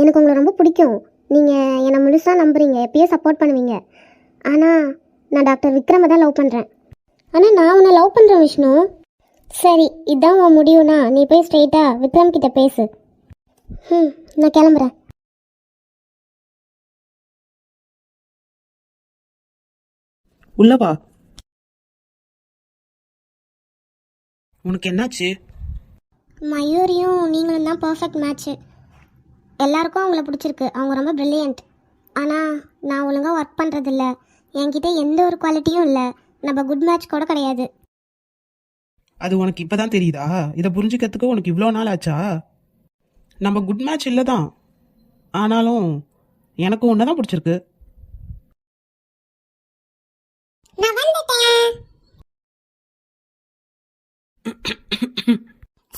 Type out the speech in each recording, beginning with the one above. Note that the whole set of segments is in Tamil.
எனக்கு உங்களை ரொம்ப பிடிக்கும். நீங்கள் என்னை முழுசாக நம்புறீங்க, எப்பயும் சப்போர்ட் பண்ணுவீங்க. ஆனால் நான் டாக்டர் விக்ரமை தான் லவ் பண்ணுறேன். ஆனால் நான் உன்னை லவ் பண்ணுறேன் விஷ்ணு. சரி, இதான் உன் முடிவுனா நீ போய் ஸ்ட்ரெயிட்டாக விக்ரம் கிட்ட பேசு. நான் கிளம்புறேன். உள்ளவா. உனக்கு என்னாச்சு? மயூரியும் நீங்களும் தான் பர்ஃபெக்ட் மேட்ச்சு. எல்லாருக்கும் அவங்கள பிடிச்சிருக்கு, அவங்க ரொம்ப ப்ரில்லியண்ட். ஆனால் நான் ஒழுங்காக ஒர்க் பண்ணுறதில்ல, என்கிட்ட எந்த ஒரு குவாலிட்டியும் இல்லை, நம்ம குட் மேட்ச் கூட கிடையாது. அது உனக்கு இப்பதான் தெரியுதா? இதை புரிஞ்சுக்கிறதுக்கு உனக்கு இவ்வளோ நாள் ஆச்சா? நம்ம குட் மேட்ச் இல்லை தான், ஆனாலும் எனக்கும் ஒன்று தான் பிடிச்சிருக்கு.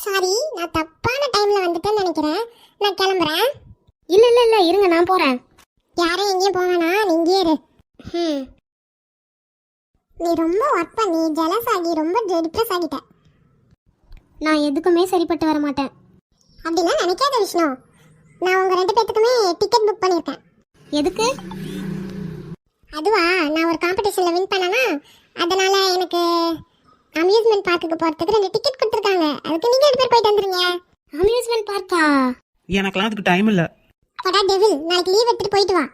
சாரி, நான் தப்பான டைம்ல வந்துட்டேன்னு நினைக்கிறேன். நான் கிளம்புறேன். இல்ல இல்ல இல்ல, இருங்க, நான் போறேன். யாரும் எங்கேயும் போவேனா, நீ இங்கே இரு. நீ ரொம்ப ஒர்க் பண்ணி ஜெலஸ் ஆகி ரொம்ப டிப்ரெஸ் ஆகிட்ட. நான் எதுக்குமே சரிப்பட்டு வர மாட்டேன். அப்படிலாம் நினைக்காத விஷ்ணு. நான் உங்க 2 பேத்துக்குமே டிக்கெட் புக் பண்ணியிருக்கேன். எதுக்கு? அதுவா, நான் ஒரு காம்படிஷன்ல வின் பண்ணனா, அதனால எனக்கு அம்யூஸ்மெண்ட் பார்க்குக்கு போறதுக்கு 2 டிக்கெட் கொடுத்துருக்காங்க. அதுக்கு நீங்க 2 பேர் போயிட்டு வந்துருங்க. அம்யூஸ்மெண்ட் பார்க்கா? எனக்கெல்லாம் அதுக்கு டைம் இல்லை. படா டெவில், நாளைக்கு லீவ் எடுத்துட்டு போயிட்டு வா.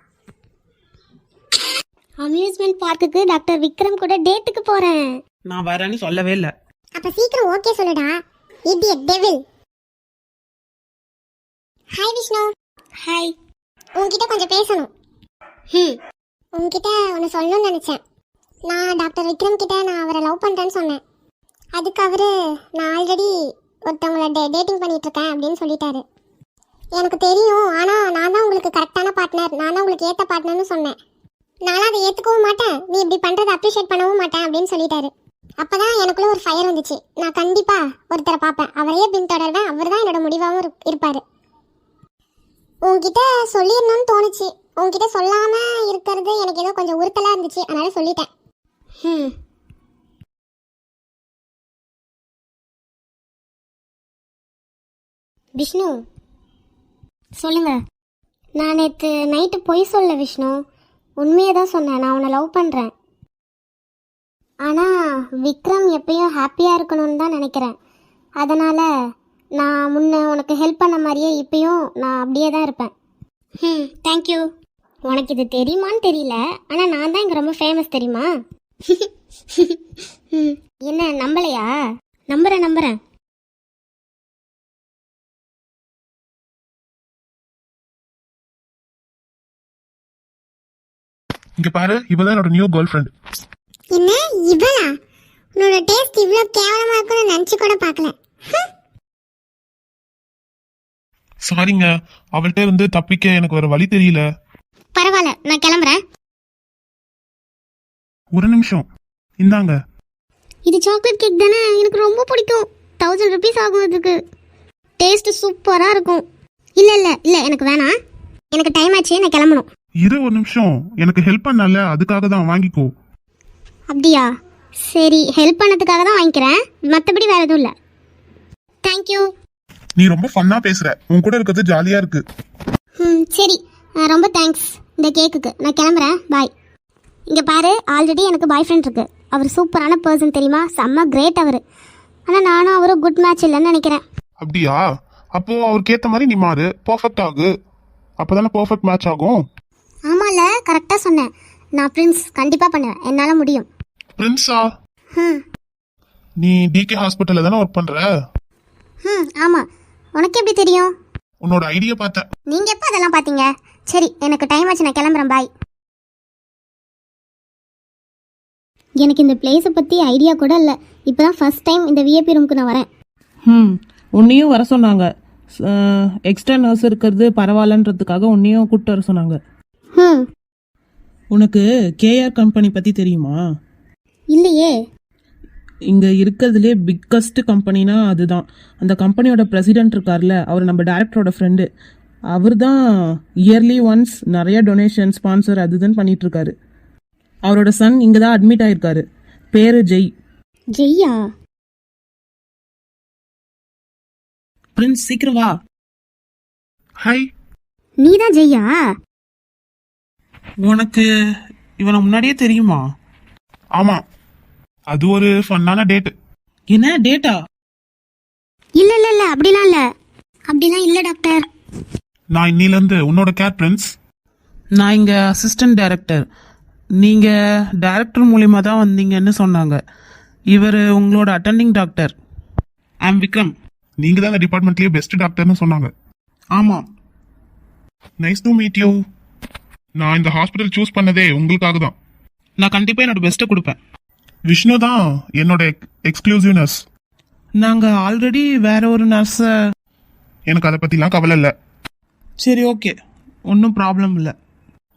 அம்யூஸ்மெண்ட் பார்க்குக்கு டாக்டர் விக்ரம் கூட டேட்டுக்கு போறேன். நான் வரேன்னு சொல்லவே இல்லை. அப்ப சீக்கிரம் ஓகே சொல்லுடா, idiot devil. Hi Vishnu. Hi. உன்கிட்ட கொஞ்சம் பேசணும். உன்கிட்ட ஒன்று சொல்லணும்னு நினைச்சேன். நான் டாக்டர் விக்ரம் கிட்ட நான் அவரை லவ் பண்ணுறேன்னு சொன்னேன். அதுக்கு அவரு நான் ஆல்ரெடி ஒருத்தவங்கள டேட்டிங் பண்ணிட்டு இருக்கேன் அப்படின்னு சொல்லிட்டாரு. எனக்கு தெரியும், ஆனால் நான் தான் உங்களுக்கு கரெக்டான பார்ட்னர், நான் தான் உங்களுக்கு ஏற்ற பார்ட்னர்னு சொன்னேன். நானும் அதை ஏற்றுக்கவும் மாட்டேன், நீ இப்படி பண்ணுறதை அப்ரிஷியேட் பண்ணவும் மாட்டேன் அப்படின்னு சொல்லிட்டாரு. அப்போ தான் எனக்குள்ளே ஒரு ஃபயர் வந்துச்சு. நான் கண்டிப்பாக ஒருத்தரை பார்ப்பேன், அவரையே பின்தொடர்வேன், அவர் தான் என்னோட முடிவாகவும் இருப்பார். உங்ககிட்ட சொல்லிடணும்னு தோணுச்சு. உங்ககிட்ட சொல்லாமல் இருக்கிறது எனக்கு ஏதோ கொஞ்சம் உறுத்தலாக இருந்துச்சு, அதனால சொல்லிட்டேன். விஷ்ணு சொல்லுங்க. நான் நேற்று நைட்டு பொய் சொல்ல விஷ்ணு, உண்மையை தான் சொன்னேன். நான் உன்னை லவ் பண்ணுறேன். ஆனால் விக்ரம் எப்பயும் ஹாப்பியாக இருக்கணும்னு தான் நினைக்கிறேன். அதனால் நான் முன்ன உனக்கு ஹெல்ப் பண்ண மாதிரியே இப்பயும் நான் அப்படியே தான் இருப்பேன். தேங்க்யூ. உனக்கு இது தெரியுமான்னு தெரியல, ஆனால் நான் தான் இங்கே ரொம்ப ஃபேமஸ் தெரியுமா? என்ன நம்பலையா? நம்புறேன். இங்க பாரு, இவதான் என்னோட நியூ கேர்ள் ஃப்ரெண்ட். என்ன இவளா? உன்னோட டேஸ்ட் இவ்ளோ கேவலமா இருக்குன்னு நினைச்சு கூட பார்க்கல. சாரிங்க, அவள்கிட்ட இருந்து தப்பிக்க எனக்கு வேற வழி தெரியல. பரவாயில்ல, நான் கிளம்புறேன். ஒரு நிமிஷம், இந்தாங்க. இது சாக்லேட் கேக் தானே? எனக்கு ரொம்ப பிடிக்கும். 1000 rupees ஆகும் இதுக்கு. டேஸ்ட் சூப்பரா இருக்கும். இல்ல இல்ல இல்ல, எனக்கு வேணாம். எனக்கு டைம் ஆச்சு, நான் கிளம்பணும். இரு ஒரு நிமிஷம், எனக்கு ஹெல்ப் பண்ணல, அதுக்காக தான் வாங்கிக்கோ. அப்படியா? சரி, ஹெல்ப் பண்ணதுக்காக தான் வாங்கிக்கிறேன், மற்றபடி வேற எதுவும் இல்லை. தேங்க்யூ. நீ ரொம்ப ஃபன்னா பேசுற, உன் கூட இருக்கிறது ஜாலியா இருக்கு. சரி, ரொம்ப தேங்க்ஸ் இந்த கேக்குக்கு. நான் கிளம்புறேன், பாய். இங்கே பாரு, ஆல்ரெடி எனக்கு பாய் ஃப்ரெண்ட் இருக்கு. அவர் சூப்பரான பர்சன் தெரியுமா, செம்ம கிரேட் அவர். ஆனால் நானும் அவரும் குட் மேட்ச் இல்லைன்னு நினைக்கிறேன். அப்படியா? அப்போ அவருக்கு ஏத்த மாதிரி நீ மாறு, பர்ஃபெக்ட் ஆகு, அப்பதானே பர்ஃபெக்ட் மேட்ச் ஆகும். ஆமால, கரெக்டாக சொன்னேன். நான் பிரின்ஸ் கண்டிப்பாக பண்ணுவேன், என்னால் முடியும். பிரின்ஸா? நீ டிகே ஹாஸ்பிட்டல்ல தானே ஒர்க் பண்ற? ஆமாம். உனக்கு எப்படி தெரியும்? உன்னோட ஐடியா பார்த்தேன். நீங்கள் எப்போ அதெல்லாம் பார்த்தீங்க? சரி, எனக்கு டைம் ஆச்சு, நான் கிளம்புறேன், பாய். எனக்கு இந்த பிளேஸை பற்றி ஐடியா கூட இல்லை. இப்போ தான் ஃபர்ஸ்ட் டைம் இந்த விஐபி ரூமுக்கு நான் வரேன். உன்னையும் வர சொன்னாங்க. எக்ஸ்ட்ரா நர்ஸ் இருக்கிறது பரவாயில்லன்றதுக்காக உன்னையும் கூப்பிட்டு வர சொன்னாங்க. உனக்கு கேஆர் கம்பெனி பற்றி தெரியுமா? இல்லையே. இங்கே இருக்கிறதுலே பிக்கஸ்ட் கம்பெனினா அதுதான். அந்த கம்பெனியோட பிரசிடென்ட் இருக்கார்ல, அவர் நம்ம டைரக்டரோட ஃப்ரெண்டு. அவர் தான் இயர்லி ஒன்ஸ் நிறைய டொனேஷன், ஸ்பான்சர் அதுதான் பண்ணிட்டு இருக்காரு. அவரோட சன் இங்கே தான் அட்மிட் ஆயிருக்காரு. பேரு ஜெய். ஜெய்யா? பிரின்ஸ் சீக்கிரம் வா. ஹாய். நீதான் ஜெய்யா? உனக்கு இவனை முன்னாடியே தெரியுமா? ஆமா, அது ஒரு ஃபன்னான டேட். என்ன டேட்டா? இல்ல இல்ல இல்ல அப்படிலாம் இல்ல. அப்படிலாம் இல்ல டாக்டர். நான் இன்னில இருந்து உன்னோட கேர் பிரின்ஸ். நான் இங்க அசிஸ்டன்ட் டைரக்டர். நீங்க டைரக்டர் மூலியமா தான் வந்தீங்கன்னு சொன்னாங்க. இவர் உங்களோட அட்டெண்டிங் டாக்டர். ஐம் விக்ரம். நீங்க தான் இந்த டிபார்ட்மெண்ட்லயே பெஸ்ட் டாக்டர்னு சொன்னாங்க. ஆமா. Nice to meet you. நான் இந்த ஹாஸ்பிட்டல் சூஸ் பண்ணதே உங்களுக்காக தான். நான் கண்டிப்பா என்னோட பெஸ்ட்டை கொடுப்பேன். விஷ்ணு தான் என்னோட எக்ஸ்க்ளூசிவ் நர்ஸ். நாங்க ஆல்ரெடி வேற ஒரு நர்ஸை. எனக்கு அதை பத்திலாம் கவலை இல்லை. சரி, ஓகே, ஒன்றும் ப்ராப்ளம் இல்லை.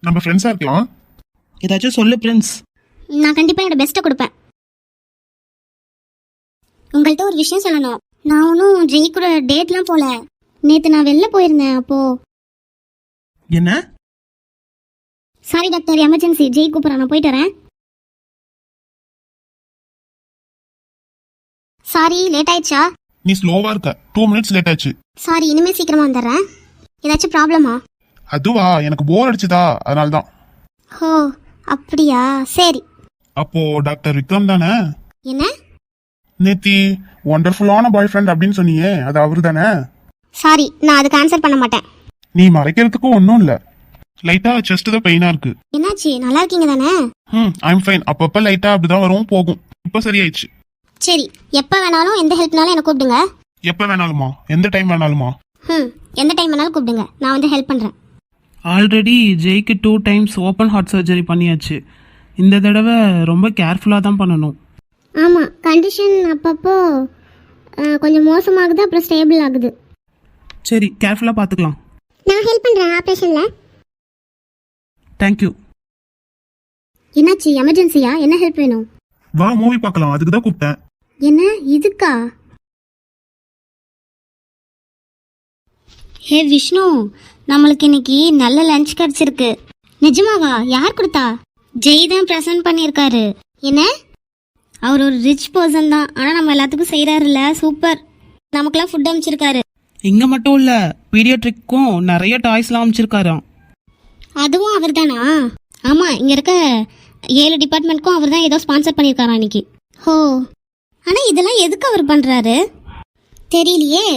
நம்ம ஃப்ரெண்ட்ஸா இருக்கலாம். ஏதாச்சும் சொல்லு பிரின்ஸ். நான் கண்டிப்பா என்னோட பெஸ்ட்டை கொடுப்பேன். உங்கள்கிட்ட ஒரு விஷயம் சொல்லணும். நான் ஒன்றும் ஜெய் கூட டேட்லாம் போல. நேற்று நான் வெளில போயிருந்தேன். அப்போ என்ன? Sorry doctor, emergency. ஜெய் கூப்பிட்றேன், நான் போயிட்டு வரேன். சாரி, லேட் ஆயிடுச்சா? நீ ஸ்லோவா இருக்க. 2 minutes லேட் ஆச்சு. சாரி, இனிமே சீக்கிரமா வந்துடுறேன். ஏதாச்சும் ப்ராப்ளமா? அதுவா, எனக்கு போர் அடிச்சுதா, அதனால தான். ஓ அப்படியா, சரி. அப்போ டாக்டர் விக்ரம் தானே? என்ன? நேத்தி ஒண்டர்ஃபுல்லான பாய் ஃப்ரெண்ட் அப்படின்னு சொன்னியே, அது அவரு தானே? சாரி, நான் அதுக்கு ஆன்சர் பண்ண மாட்டேன். நீ மறைக்கிறதுக்கும் ஒன்றும் இல்லை. லைட்டா செஸ்ட் தான் பெயினா இருக்கு. என்னாச்சு, நல்லா இருக்கீங்க தானே? I'm fine. அப்பப்ப லைட்டா அப்படிதான் வரும் போகும். இப்போ சரியாயிடுச்சு. சரி, எப்போ வேணாலும் எந்த ஹெல்ப்னாலும் எனக்கு கூப்பிடுங்க. எப்ப வேணாலுமா? எந்த டைம் வேணாலுமா? எந்த டைம் வேணாலும் கூப்பிடுங்க, நான் வந்து ஹெல்ப் பண்ணுறேன். ஆல்ரெடி ஜெய்க்கு 2 times ஓப்பன் ஹார்ட் சர்ஜரி பண்ணியாச்சு. இந்த தடவை ரொம்ப கேர்ஃபுல்லாக தான் பண்ணணும். ஆமாம், கண்டிஷன் அப்பப்போ கொஞ்சம் மோசமாகுது, அப்புறம் ஸ்டேபிள் ஆகுது. சரி, கேர்ஃபுல்லாக பார்த்துக்கலாம். நான் ஹெல்ப் பண்ணுறேன் ஆப்ரேஷனில். தேங்க்யூ. என்னாச்சு, எமர்ஜென்சியா? என்ன ஹெல்ப் வேணும்? வா மூவி பார்க்கலாம், அதுக்கு தான் கூப்பிட்டேன். என்ன இதுக்கா? ஹே விஷ்ணு, நம்மளுக்கு இன்னைக்கு நல்ல லஞ்ச் கிடைச்சிருக்கு. நிஜமாவா? யார் கொடுத்தா? ஜெய் தான் ப்ரெசென்ட் பண்ணியிருக்காரு. என்ன? அவர் ஒரு ரிச் பர்சன் தான், ஆனால் நம்ம எல்லாத்துக்கும் செய்கிறாருல்ல, சூப்பர். நமக்கெல்லாம் ஃபுட் அமைச்சிருக்காரு. இங்கே மட்டும் இல்லை, பீடியாட்ரிக்கும் நிறைய டாய்ஸ்லாம் அமைச்சிருக்காராம். அதுவும் அவர் தானா? ஆமாம், இங்கே இருக்க 7 டிபார்ட்மெண்ட்க்கும் அவர் தான் ஏதோ ஸ்பான்சர் பண்ணியிருக்காராம் இன்னைக்கு. ஹோ, ஆனால் இதெல்லாம் எதுக்கு அவர் பண்ணுறாரு தெரியலையே.